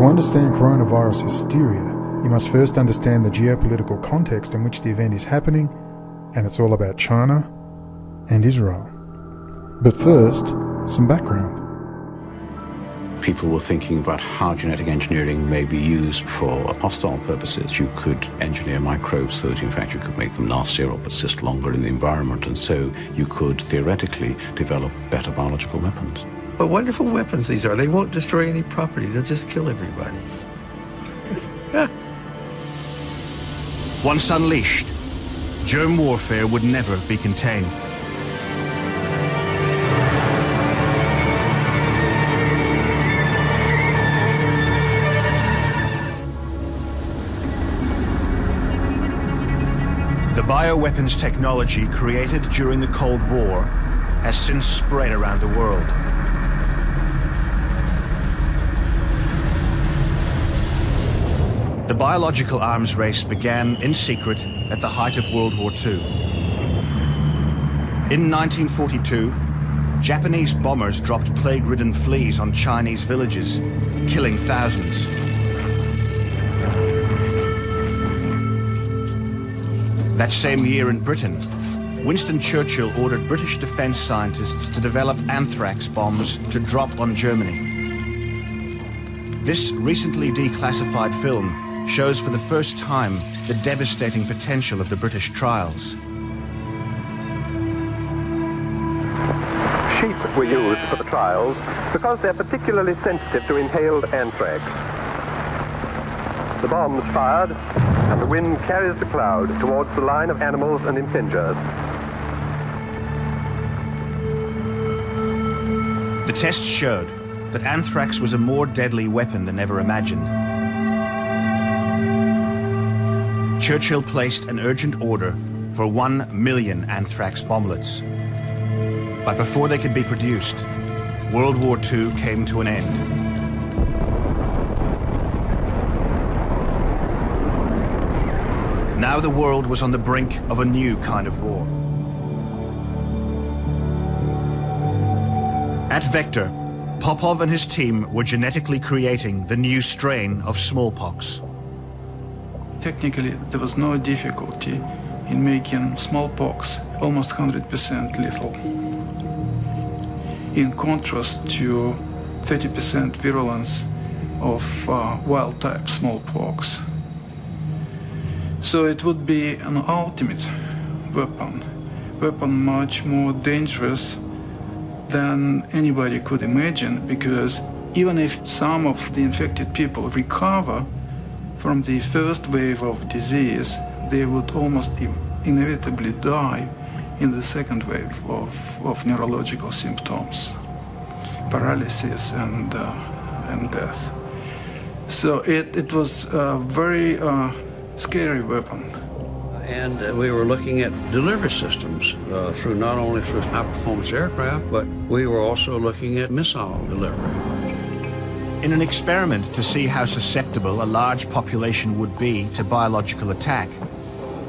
To understand coronavirus hysteria, you must first understand the geopolitical context in which the event is happening, and it's all about China and Israel. But first, some background. People were thinking about how genetic engineering may be used for hostile purposes. You could engineer microbes so that in fact you could make them nastier or persist longer in the environment, and so you could theoretically develop better biological weapons. What wonderful weapons these are. They won't destroy any property. They'll just kill everybody. Once unleashed, germ warfare would never be contained. The bioweapons technology created during the Cold War has since spread around the world. The biological arms race began in secret at the height of World War II. In 1942, Japanese bombers dropped plague-ridden fleas on Chinese villages, killing thousands. That same year in Britain, Winston Churchill ordered British defense scientists to develop anthrax bombs to drop on Germany. This recently declassified film shows for the first time the devastating potential of the British trials. Sheep were used for the trials because they're particularly sensitive to inhaled anthrax. The bombs fired, and the wind carries the cloud towards the line of animals and impingers. The tests showed that anthrax was a more deadly weapon than ever imagined. Churchill placed an urgent order for 1 million anthrax bomblets. But before they could be produced, World War II came to an end. Now the world was on the brink of a new kind of war. At Vector, Popov and his team were genetically creating the new strain of smallpox. Technically, there was no difficulty in making smallpox almost 100% lethal, in contrast to 30% virulence of wild-type smallpox. So it would be an ultimate weapon much more dangerous than anybody could imagine, because even if some of the infected people recover from the first wave of disease, they would almost inevitably die in the second wave of neurological symptoms, paralysis and death. So it was a very scary weapon. And we were looking at delivery systems not only through high-performance aircraft, but we were also looking at missile delivery. In an experiment to see how susceptible a large population would be to biological attack,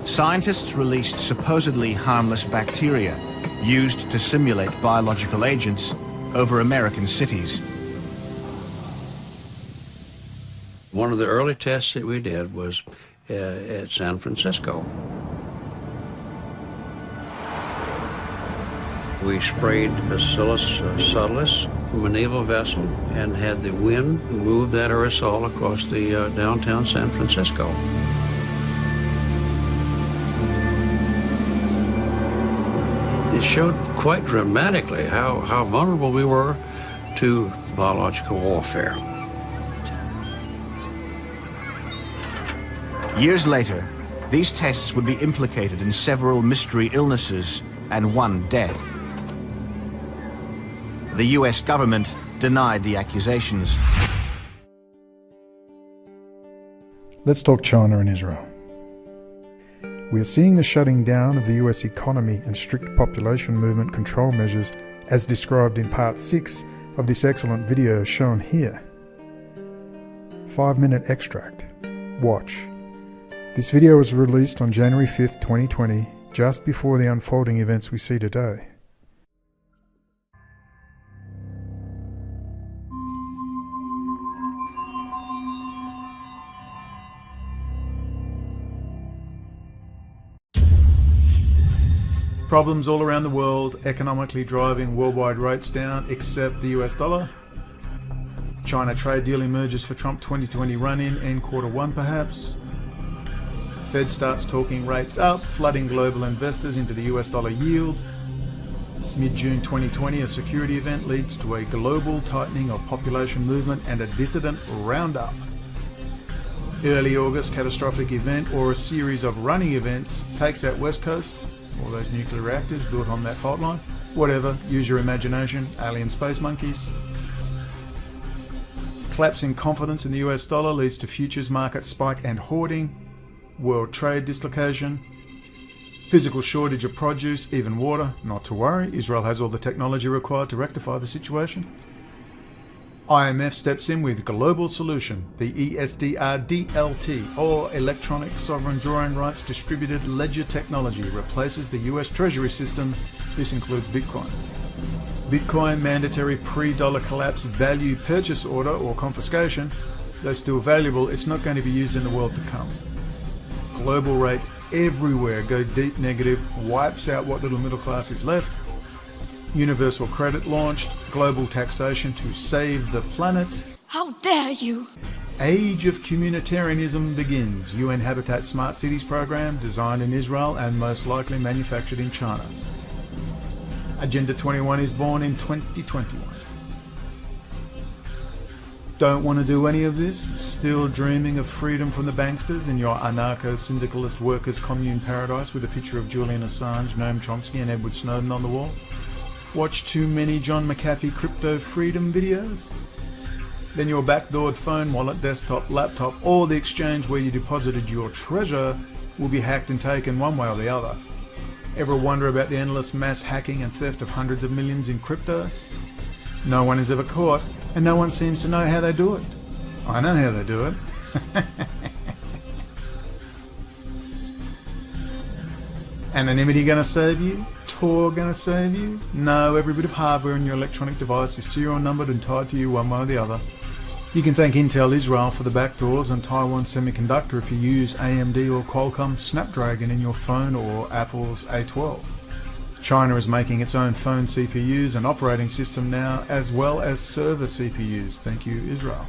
scientists released supposedly harmless bacteria used to simulate biological agents over American cities. One of the early tests that we did was at San Francisco. We sprayed Bacillus subtilis from a naval vessel and had the wind move that aerosol across the downtown San Francisco. It showed quite dramatically how vulnerable we were to biological warfare. Years later, these tests would be implicated in several mystery illnesses and one death. The US government denied the accusations. Let's talk China and Israel. We are seeing the shutting down of the US economy and strict population movement control measures as described in part 6 of this excellent video shown here. 5-minute extract. Watch. This video was released on January 5th, 2020, just before the unfolding events we see today. Problems all around the world, economically driving worldwide rates down, except the US dollar. China trade deal emerges for Trump 2020 run-in, end Q1 perhaps. Fed starts talking rates up, flooding global investors into the US dollar yield. Mid-June 2020, a security event leads to a global tightening of population movement and a dissident roundup. Early August, catastrophic event or a series of running events takes out West Coast, all those nuclear reactors built on that fault line. Whatever, use your imagination, alien space monkeys. Collapse in confidence in the US dollar leads to futures market spike and hoarding. World trade dislocation. Physical shortage of produce, even water. Not to worry, Israel has all the technology required to rectify the situation. IMF steps in with global solution, the ESDR-DLT, or Electronic Sovereign Drawing Rights Distributed Ledger Technology, replaces the US Treasury system. This includes Bitcoin. Bitcoin mandatory pre-dollar collapse value purchase order or confiscation. Though still valuable, it's not going to be used in the world to come. Global rates everywhere go deep negative, wipes out what little middle class is left. Universal credit launched, global taxation to save the planet. How dare you! Age of communitarianism begins. UN Habitat Smart Cities program designed in Israel and most likely manufactured in China. Agenda 21 is born in 2021. Don't want to do any of this? Still dreaming of freedom from the banksters in your anarcho-syndicalist workers' commune paradise with a picture of Julian Assange, Noam Chomsky and Edward Snowden on the wall? Watch too many John McAfee crypto freedom videos? Then your backdoored phone, wallet, desktop, laptop, or the exchange where you deposited your treasure will be hacked and taken one way or the other. Ever wonder about the endless mass hacking and theft of hundreds of millions in crypto? No one is ever caught, and no one seems to know how they do it. I know how they do it. Anonymity gonna save you? Tor gonna save you? No, every bit of hardware in your electronic device is serial numbered and tied to you one way or the other. You can thank Intel Israel for the backdoors and Taiwan Semiconductor if you use AMD or Qualcomm Snapdragon in your phone or Apple's A12. China is making its own phone CPUs and operating system now, as well as server CPUs. Thank you, Israel.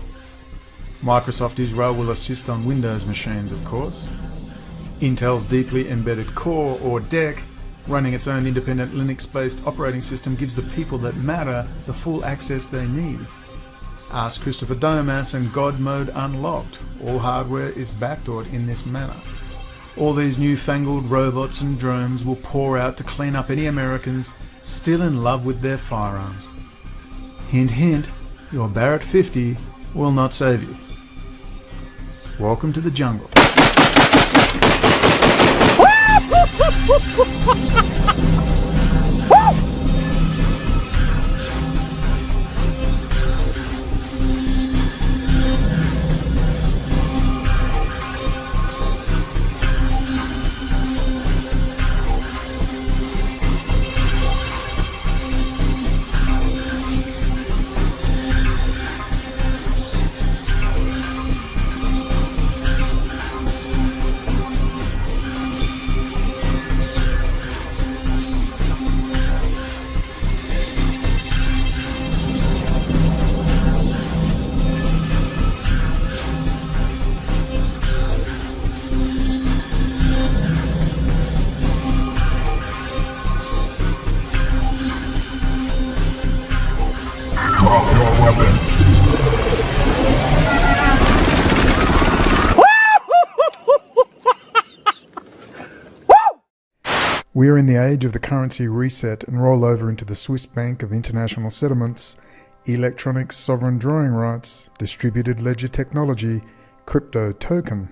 Microsoft Israel will assist on Windows machines, of course. Intel's deeply embedded Core, or DEC, running its own independent Linux-based operating system gives the people that matter the full access they need. Ask Christopher Domas and God Mode unlocked. All hardware is backdoored in this manner. All these newfangled robots and drones will pour out to clean up any Americans still in love with their firearms. Hint hint, your Barrett 50 will not save you. Welcome to the jungle. We are in the age of the currency reset and roll over into the Swiss Bank of International Settlements, Electronic Sovereign Drawing Rights, Distributed Ledger Technology, Crypto Token,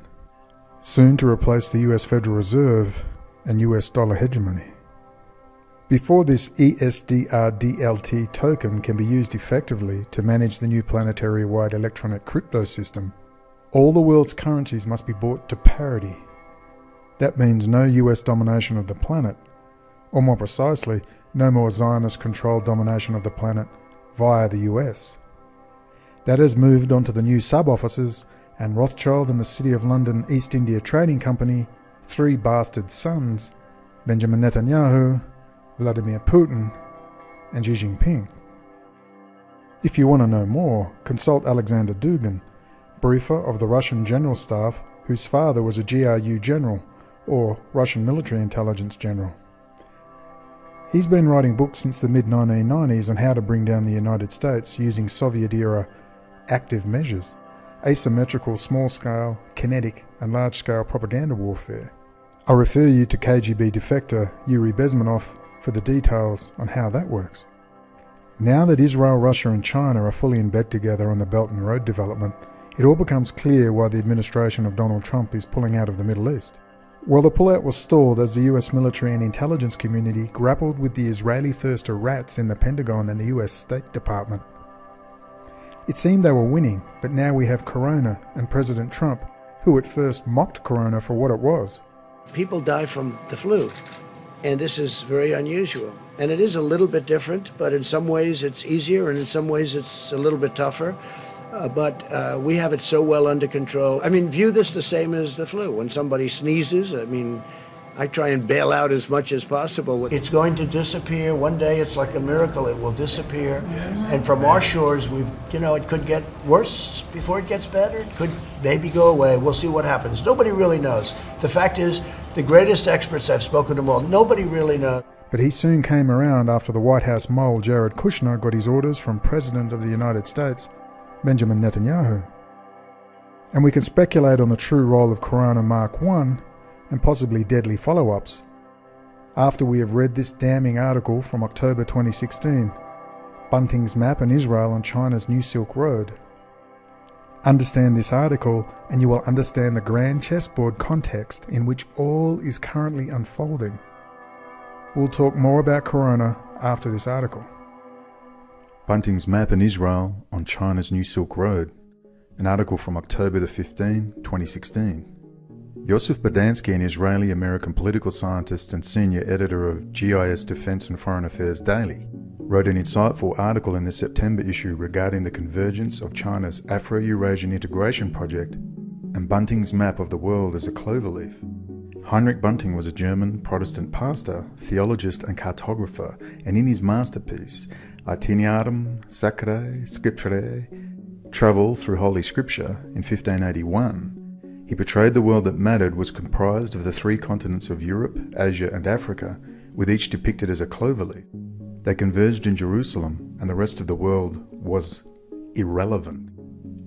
soon to replace the US Federal Reserve and US dollar hegemony. Before this ESDR-DLT token can be used effectively to manage the new planetary-wide electronic crypto system, all the world's currencies must be brought to parity. That means no US domination of the planet, or more precisely, no more Zionist-controlled domination of the planet via the US. That has moved on to the new sub-offices, and Rothschild and the City of London East India Trading Company, three bastard sons, Benjamin Netanyahu, Vladimir Putin, and Xi Jinping. If you want to know more, consult Alexander Dugin, briefer of the Russian General Staff, whose father was a GRU general, or Russian military intelligence general. He's been writing books since the mid-1990s on how to bring down the United States using Soviet-era active measures, asymmetrical small-scale, kinetic and large-scale propaganda warfare. I refer you to KGB defector Yuri Bezmenov for the details on how that works. Now that Israel, Russia and China are fully in bed together on the Belt and Road development, it all becomes clear why the administration of Donald Trump is pulling out of the Middle East. Well, the pullout was stalled as the US military and intelligence community grappled with the Israeli-first rats in the Pentagon and the US State Department. It seemed they were winning, but now we have Corona and President Trump, who at first mocked Corona for what it was. People die from the flu, and this is very unusual. And it is a little bit different, but in some ways it's easier, and in some ways it's a little bit tougher. But we have it so well under control. I mean, view this the same as the flu. When somebody sneezes, I try and bail out as much as possible. It's going to disappear. One day it's like a miracle. It will disappear. And from our shores, it could get worse before it gets better. It could maybe go away. We'll see what happens. Nobody really knows. The fact is, the greatest experts, I've spoken to them all, nobody really knows. But he soon came around after the White House mole Jared Kushner got his orders from President of the United States, Benjamin Netanyahu. And we can speculate on the true role of Corona Mark I and possibly deadly follow-ups after we have read this damning article from October 2016, Bunting's Map and Israel on China's New Silk Road. Understand this article and you will understand the grand chessboard context in which all is currently unfolding. We'll talk more about Corona after this article. Bunting's Map and Israel on China's New Silk Road, an article from October the 15, 2016. Yosef Bodansky, an Israeli-American political scientist and senior editor of GIS Defense and Foreign Affairs Daily, wrote an insightful article in the September issue regarding the convergence of China's Afro-Eurasian integration project and Bunting's map of the world as a cloverleaf. Heinrich Bunting was a German Protestant pastor, theologist and cartographer, and in his masterpiece, Itinerarium Sacrae Scripturae, Travel Through Holy Scripture, in 1581, he portrayed the world that mattered was comprised of the three continents of Europe, Asia and Africa, with each depicted as a cloverleaf. They converged in Jerusalem, and the rest of the world was irrelevant.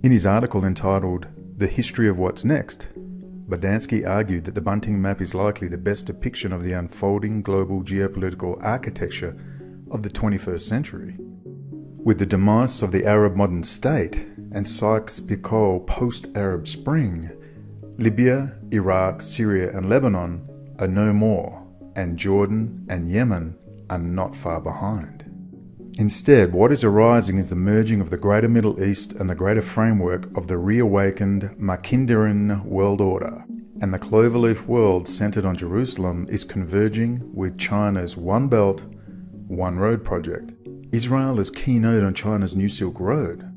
In his article entitled The History of What's Next, Bodansky argued that the Bunting map is likely the best depiction of the unfolding global geopolitical architecture of the 21st century. With the demise of the Arab modern state and Sykes-Picot post-Arab Spring, Libya, Iraq, Syria and Lebanon are no more, and Jordan and Yemen are not far behind. Instead, what is arising is the merging of the greater Middle East and the greater framework of the reawakened Mackinderan world order, and the cloverleaf world centered on Jerusalem is converging with China's One Belt, One Road project. Israel is keynote on China's New Silk Road,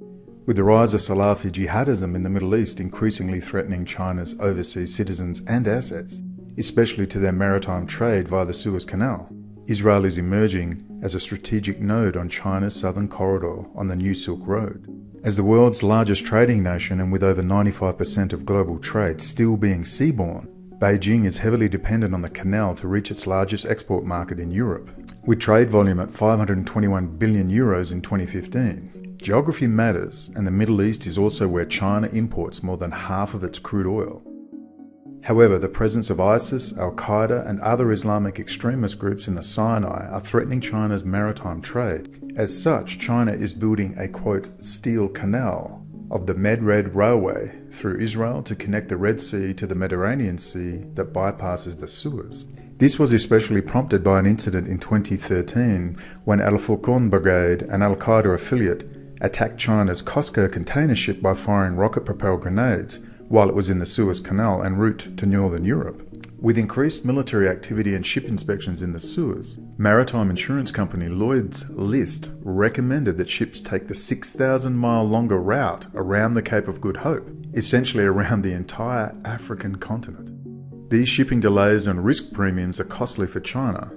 with the rise of Salafi jihadism in the Middle East increasingly threatening China's overseas citizens and assets, especially to their maritime trade via the Suez Canal. Israel is emerging as a strategic node on China's southern corridor on the New Silk Road. As the world's largest trading nation and with over 95% of global trade still being seaborne, Beijing is heavily dependent on the canal to reach its largest export market in Europe, with trade volume at 521 billion euros in 2015. Geography matters, and the Middle East is also where China imports more than half of its crude oil. However, the presence of ISIS, Al-Qaeda and other Islamic extremist groups in the Sinai are threatening China's maritime trade. As such, China is building a, quote, steel canal of the Med-Red Railway through Israel to connect the Red Sea to the Mediterranean Sea that bypasses the Suez. This was especially prompted by an incident in 2013 when Al-Furqan Brigade, an Al-Qaeda affiliate, attacked China's COSCO container ship by firing rocket-propelled grenades while it was in the Suez Canal en route to northern Europe. With increased military activity and ship inspections in the Suez, maritime insurance company Lloyd's List recommended that ships take the 6,000-mile longer route around the Cape of Good Hope, essentially around the entire African continent. These shipping delays and risk premiums are costly for China,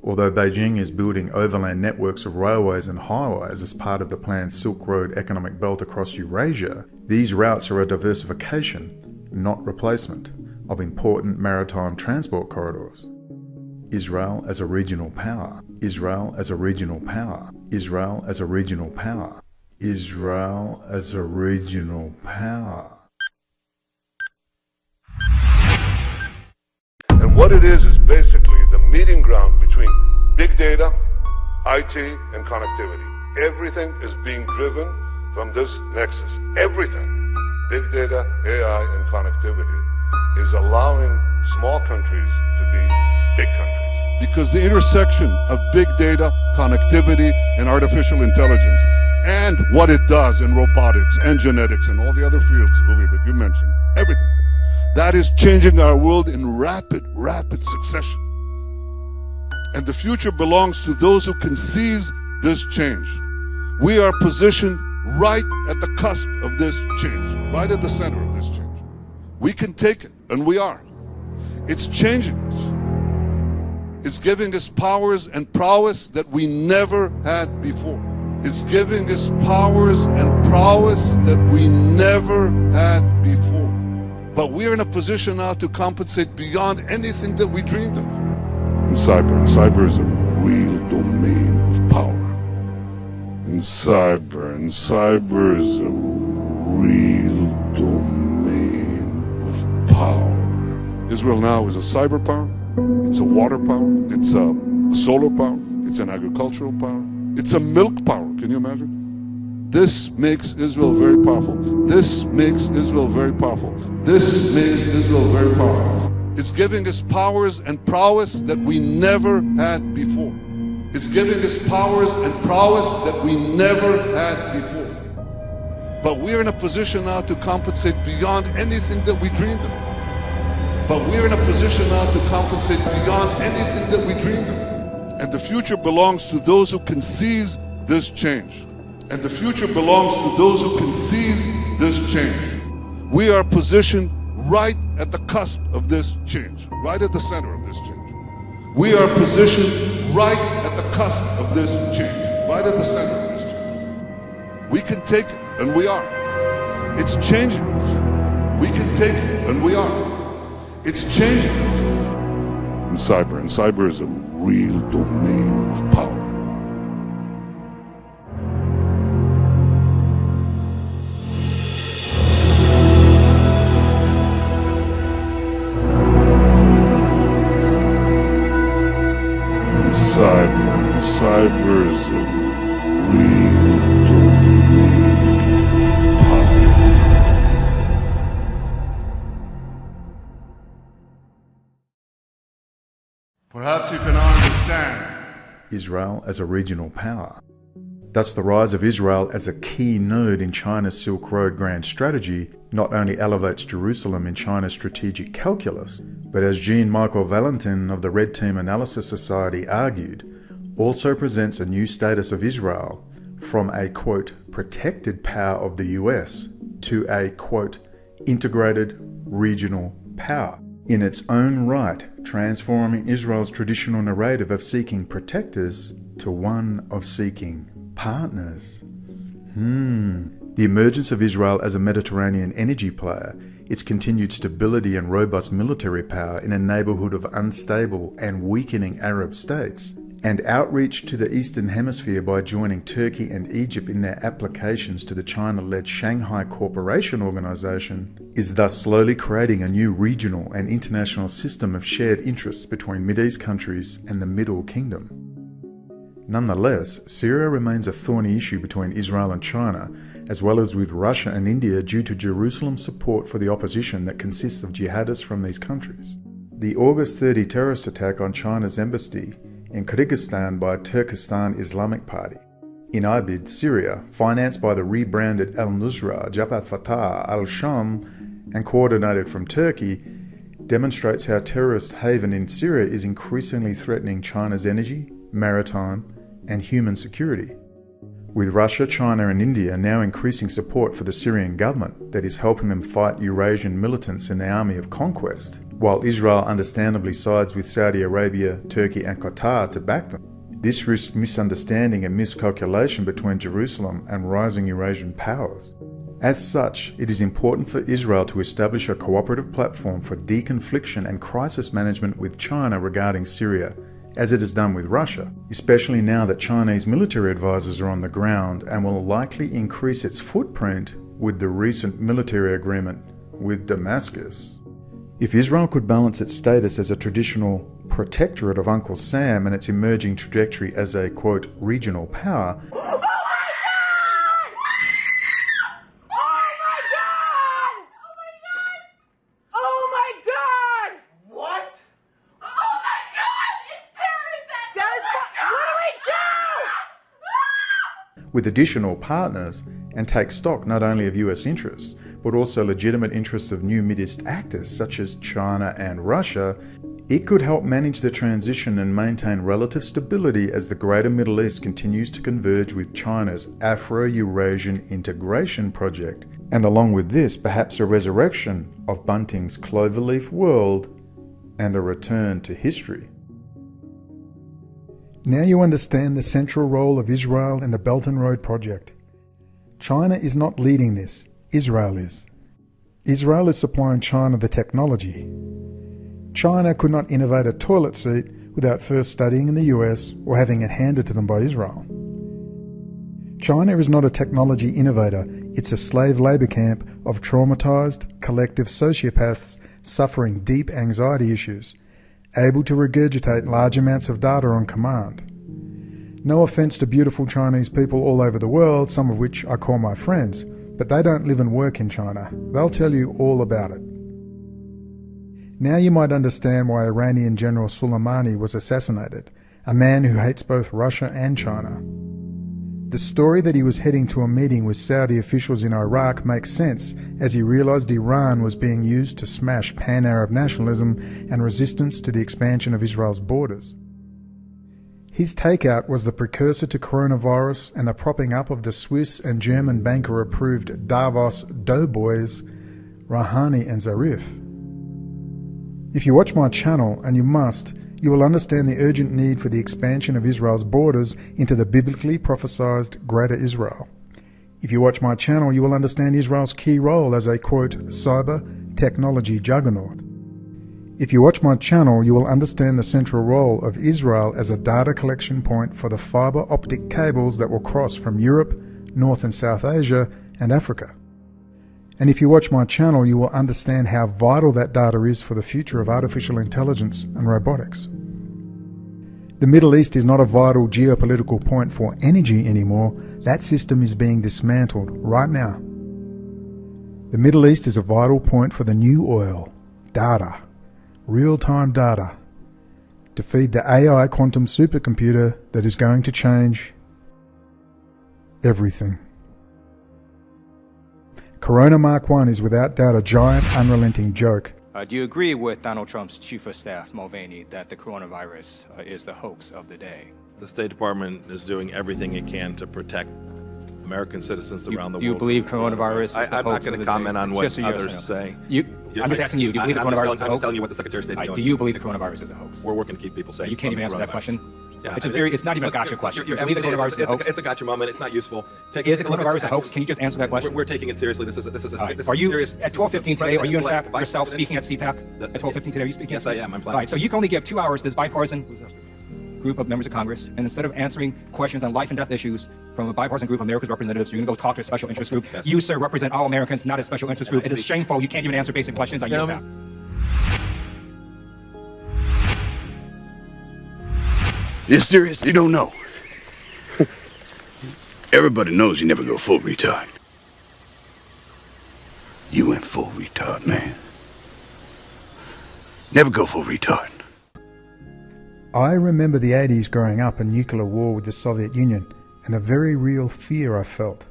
Although Beijing is building overland networks of railways and highways as part of the planned Silk Road economic belt across Eurasia, these routes are a diversification, not replacement, of important maritime transport corridors. Israel as a regional power. Israel as a regional power. Israel as a regional power. Israel as a regional power. And what it is basically the meeting ground between big data, IT, and connectivity. Everything is being driven from this nexus. Everything. Big data, AI, and connectivity is allowing small countries to be big countries. Because the intersection of big data, connectivity, and artificial intelligence, and what it does in robotics and genetics and all the other fields, Uli, that you mentioned, everything, that is changing our world in rapid succession. And the future belongs to those who can seize this change. We are positioned right at the cusp of this change, right at the center of this change. We can take it, and we are. It's changing us. It's giving us powers and prowess that we never had before. It's giving us powers and prowess that we never had before. But we're in a position now to compensate beyond anything that we dreamed of. And cyber is a real domain of power. And cyber is a real domain of power. Israel now is a cyber power. It's a water power, it's a solar power, it's an agricultural power, it's a milk power, can you imagine? This makes Israel very powerful. This makes Israel very powerful. This makes Israel very powerful. It's giving us powers and prowess that we never had before. It's giving us powers and prowess that we never had before. But we're in a position now to compensate beyond anything that we dreamed of. But we're in a position now to compensate beyond anything that we dreamed of. And the future belongs to those who can seize this change. And the future belongs to those who can seize this change. We are positioned right at the cusp of this change, right at the center of this change. We are positioned right at the cusp of this change, right at the center of this change. We can take it, and we are. It's changing us. We can take it, and we are. It's changing us. And cyber is a real domain of power. And cyber is a real domain of power. Perhaps you cannot understand Israel as a regional power. Thus, the rise of Israel as a key node in China's Silk Road grand strategy not only elevates Jerusalem in China's strategic calculus, but as Jean-Michel Valentin of the Red Team Analysis Society argued, also presents a new status of Israel from a, quote, protected power of the US to a, quote, integrated regional power. In its own right, transforming Israel's traditional narrative of seeking protectors to one of seeking partners. The emergence of Israel as a Mediterranean energy player, its continued stability and robust military power in a neighborhood of unstable and weakening Arab states, and outreach to the Eastern Hemisphere by joining Turkey and Egypt in their applications to the China-led Shanghai Cooperation Organization, is thus slowly creating a new regional and international system of shared interests between Mideast countries and the Middle Kingdom. Nonetheless, Syria remains a thorny issue between Israel and China, as well as with Russia and India due to Jerusalem's support for the opposition that consists of jihadists from these countries. The August 30 terrorist attack on China's embassy in Kyrgyzstan by Turkestan Islamic Party in Idlib, Syria, financed by the rebranded al-Nusra Jabhat Fatah al-Sham and coordinated from Turkey, demonstrates how terrorist haven in Syria is increasingly threatening China's energy, maritime, and human security. With Russia, China and India now increasing support for the Syrian government that is helping them fight Eurasian militants in the army of conquest, while Israel understandably sides with Saudi Arabia, Turkey and Qatar to back them. This risks misunderstanding and miscalculation between Jerusalem and rising Eurasian powers. As such, it is important for Israel to establish a cooperative platform for deconfliction and crisis management with China regarding Syria, as it has done with Russia, especially now that Chinese military advisors are on the ground and will likely increase its footprint with the recent military agreement with Damascus. If Israel could balance its status as a traditional protectorate of Uncle Sam and its emerging trajectory as a, quote, regional power, with additional partners and take stock not only of US interests, but also legitimate interests of new Mideast actors such as China and Russia, it could help manage the transition and maintain relative stability as the greater Middle East continues to converge with China's Afro-Eurasian integration project, and along with this, perhaps a resurrection of Bunting's Cloverleaf world and a return to history. Now you understand the central role of Israel in the Belt and Road project. China is not leading this, Israel is. Israel is supplying China the technology. China could not innovate a toilet seat without first studying in the US or having it handed to them by Israel. China is not a technology innovator, it's a slave labour camp of traumatised, collective sociopaths suffering deep anxiety issues, able to regurgitate large amounts of data on command. No offence to beautiful Chinese people all over the world, some of which I call my friends, but they don't live and work in China. They'll tell you all about it. Now you might understand why Iranian General Soleimani was assassinated, a man who hates both Russia and China. The story that he was heading to a meeting with Saudi officials in Iraq makes sense as he realised Iran was being used to smash pan-Arab nationalism and resistance to the expansion of Israel's borders. His takeout was the precursor to coronavirus and the propping up of the Swiss and German banker-approved Davos doughboys Rouhani and Zarif. If you watch my channel, and you must, you will understand the urgent need for the expansion of Israel's borders into the biblically prophesied Greater Israel. If you watch my channel, you will understand Israel's key role as a, quote, cyber technology juggernaut. If you watch my channel, you will understand the central role of Israel as a data collection point for the fiber optic cables that will cross from Europe, North and South Asia, and Africa. And if you watch my channel, you will understand how vital that data is for the future of artificial intelligence and robotics. The Middle East is not a vital geopolitical point for energy anymore. That system is being dismantled right now. The Middle East is a vital point for the new oil, data, real-time data, to feed the AI quantum supercomputer that is going to change everything. Corona Mark 1 is without doubt a giant, unrelenting joke. Do you agree with Donald Trump's Chief of Staff, Mulvaney, that the coronavirus is the hoax of the day? The State Department is doing everything it can to protect American citizens around the world. Do you believe coronavirus is the hoax of the day? I'm not going to comment on what others say. I'm just asking you, do you believe the coronavirus is a hoax? I'm just telling you what the Secretary of State is doing. Do you believe the coronavirus is a hoax? We're working to keep people safe. You can't even answer that question? Yeah, it's not even a gotcha question. You believe the coronavirus is a hoax? It's a gotcha moment. It's not useful. Is the coronavirus a hoax? Can you just answer that question? We're taking it seriously. This is are you serious. At 12:15 today? Are you in fact yourself speaking at CPAC? At 12:15 today, are you speaking? Yes, I am. I'm planning. All right. So you can only give 2 hours to this bipartisan group of members of Congress, and instead of answering questions on life and death issues from a bipartisan group of America's representatives, you're going to go talk to a special interest group. Yes. You, sir, represent all Americans, not a special interest group. It is shameful. You can't even answer basic questions. I yield back. You seriously don't know? Everybody knows you never go full retard. You went full retard, man. Never go full retard. I remember the 80s growing up and nuclear war with the Soviet Union and the very real fear I felt.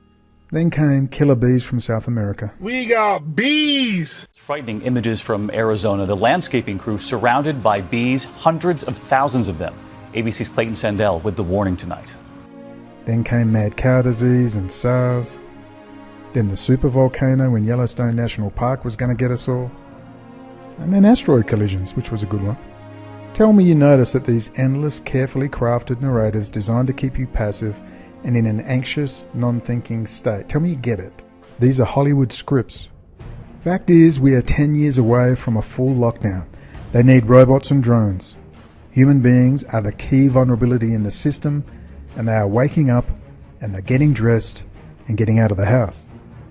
Then came killer bees from South America. We got bees! Frightening images from Arizona. The landscaping crew surrounded by bees, hundreds of thousands of them. ABC's Clayton Sandell with the warning tonight. Then came mad cow disease and SARS. Then the supervolcano in Yellowstone National Park was going to get us all. And then asteroid collisions, which was a good one. Tell me you notice that these endless, carefully crafted narratives designed to keep you passive and in an anxious, non-thinking state. Tell me you get it. These are Hollywood scripts. Fact is, we are 10 years away from a full lockdown. They need robots and drones. Human beings are the key vulnerability in the system, and they are waking up, and they're getting dressed and getting out of the house.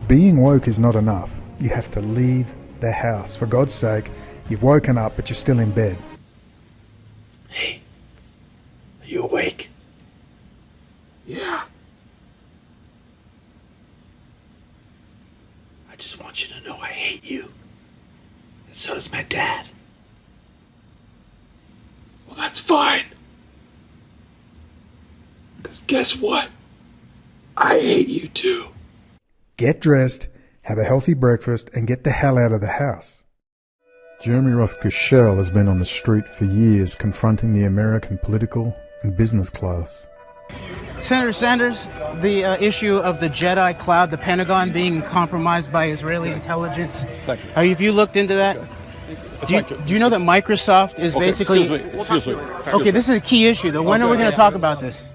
Being woke is not enough. You have to leave the house. For God's sake, you've woken up, but you're still in bed. Hey, are you awake? Yeah. I just want you to know I hate you. And so does my dad. Well, that's fine. Because guess what? I hate you too. Get dressed, have a healthy breakfast, and get the hell out of the house. Jeremy Roth-Kushel has been on the street for years confronting the American political and business class. Senator Sanders, the issue of the Jedi cloud, the Pentagon being compromised by Israeli intelligence. Have you looked into that? Do you know that Microsoft is basically... Excuse me. Okay, this is a key issue, though. When are we going to talk about this?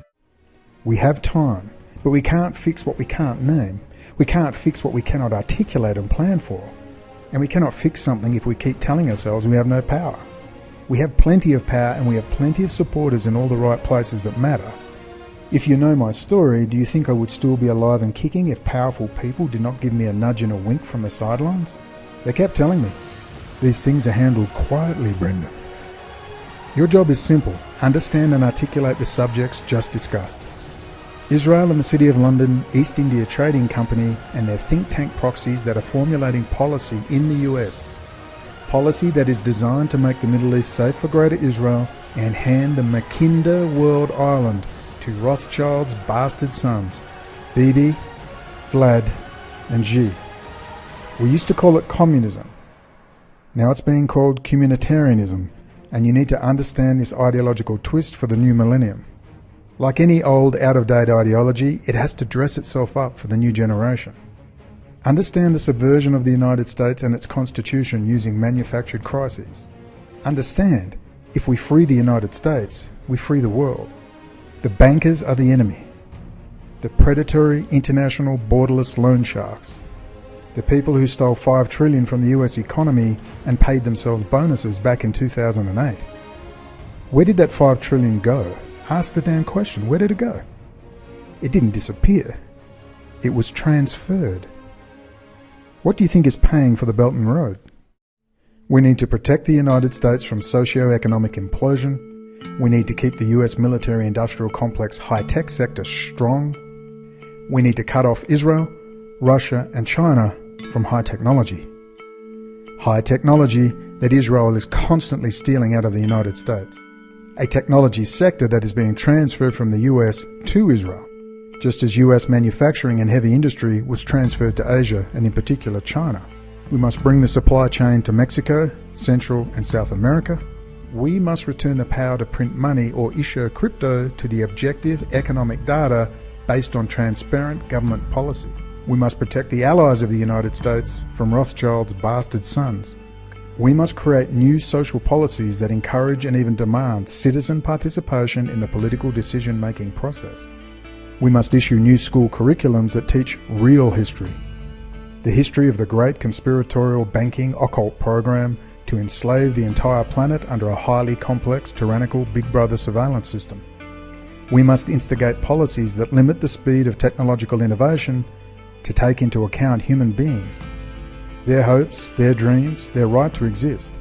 We have time, but we can't fix what we can't name. We can't fix what we cannot articulate and plan for. And we cannot fix something if we keep telling ourselves we have no power. We have plenty of power and we have plenty of supporters in all the right places that matter. If you know my story, do you think I would still be alive and kicking if powerful people did not give me a nudge and a wink from the sidelines? They kept telling me, these things are handled quietly, Brendan. Your job is simple. Understand and articulate the subjects just discussed. Israel and the City of London, East India Trading Company and their think tank proxies that are formulating policy in the US. Policy that is designed to make the Middle East safe for Greater Israel and hand the Mackinder World Island to Rothschild's bastard sons, Bibi, Vlad and Xi. We used to call it communism. Now it's being called communitarianism, and you need to understand this ideological twist for the new millennium. Like any old, out-of-date ideology, it has to dress itself up for the new generation. Understand the subversion of the United States and its constitution using manufactured crises. Understand, if we free the United States, we free the world. The bankers are the enemy. The predatory, international, borderless loan sharks. The people who stole $5 trillion from the US economy and paid themselves bonuses back in 2008. Where did that $5 trillion go? Ask the damn question. Where did it go? It didn't disappear. It was transferred. What do you think is paying for the Belt and Road? We need to protect the United States from socio-economic implosion. We need to keep the US military-industrial complex high-tech sector strong. We need to cut off Israel, Russia and China from high technology. High technology that Israel is constantly stealing out of the United States. A technology sector that is being transferred from the US to Israel, just as US manufacturing and heavy industry was transferred to Asia and in particular China. We must bring the supply chain to Mexico, Central and South America. We must return the power to print money or issue crypto to the objective economic data based on transparent government policy. We must protect the allies of the United States from Rothschild's bastard sons. We must create new social policies that encourage and even demand citizen participation in the political decision-making process. We must issue new school curriculums that teach real history. The history of the great conspiratorial banking occult program to enslave the entire planet under a highly complex, tyrannical Big Brother surveillance system. We must instigate policies that limit the speed of technological innovation to take into account human beings, their hopes, their dreams, their right to exist.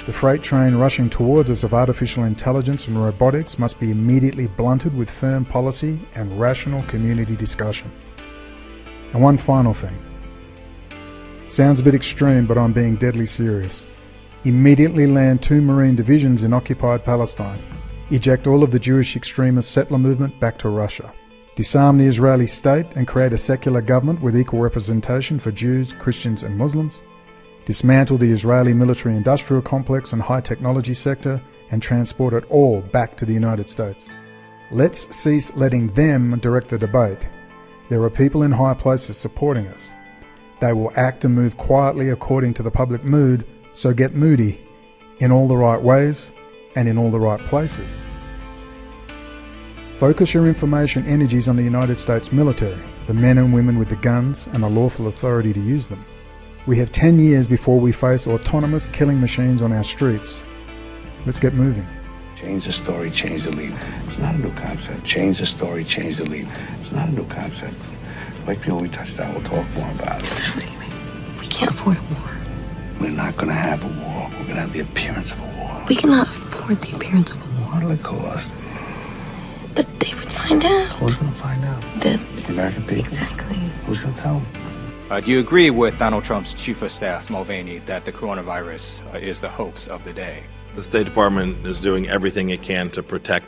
The freight train rushing towards us of artificial intelligence and robotics must be immediately blunted with firm policy and rational community discussion. And one final thing. Sounds a bit extreme, but I'm being deadly serious. Immediately land 2 Marine divisions in occupied Palestine. Eject all of the Jewish extremist settler movement back to Russia. Disarm the Israeli state and create a secular government with equal representation for Jews, Christians and Muslims. Dismantle the Israeli military-industrial complex and high-technology sector and transport it all back to the United States. Let's cease letting them direct the debate. There are people in high places supporting us. They will act and move quietly according to the public mood So get moody in all the right ways and in all the right places. Focus your information energies on the United States military, the men and women with the guns and the lawful authority to use them. We have 10 years before we face autonomous killing machines on our streets. Let's get moving. Change the story, change the lead. It's not a new concept. Change the story, change the lead. It's not a new concept. Like people we touched on, we'll talk more about it. We can't afford a war. We're not going to have a war. We're going to have the appearance of a war. We cannot afford the appearance of a war. What'll it cost? But they would find out. Who's going to find out? The American people. Exactly. Who's going to tell them? Do you agree with Donald Trump's chief of staff, Mulvaney, that the coronavirus is the hoax of the day? The State Department is doing everything it can to protect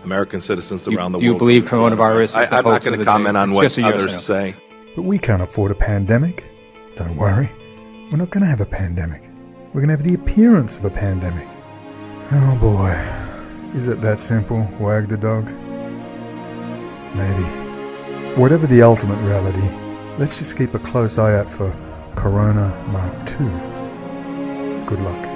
American citizens around the world. Do you believe coronavirus is the hoax of the day? I'm not going to comment on what others say. But we can't afford a pandemic. Don't worry. We're not going to have a pandemic. We're going to have the appearance of a pandemic. Oh boy. Is it that simple? Wag the dog? Maybe. Whatever the ultimate reality, let's just keep a close eye out for Corona Mark II. Good luck.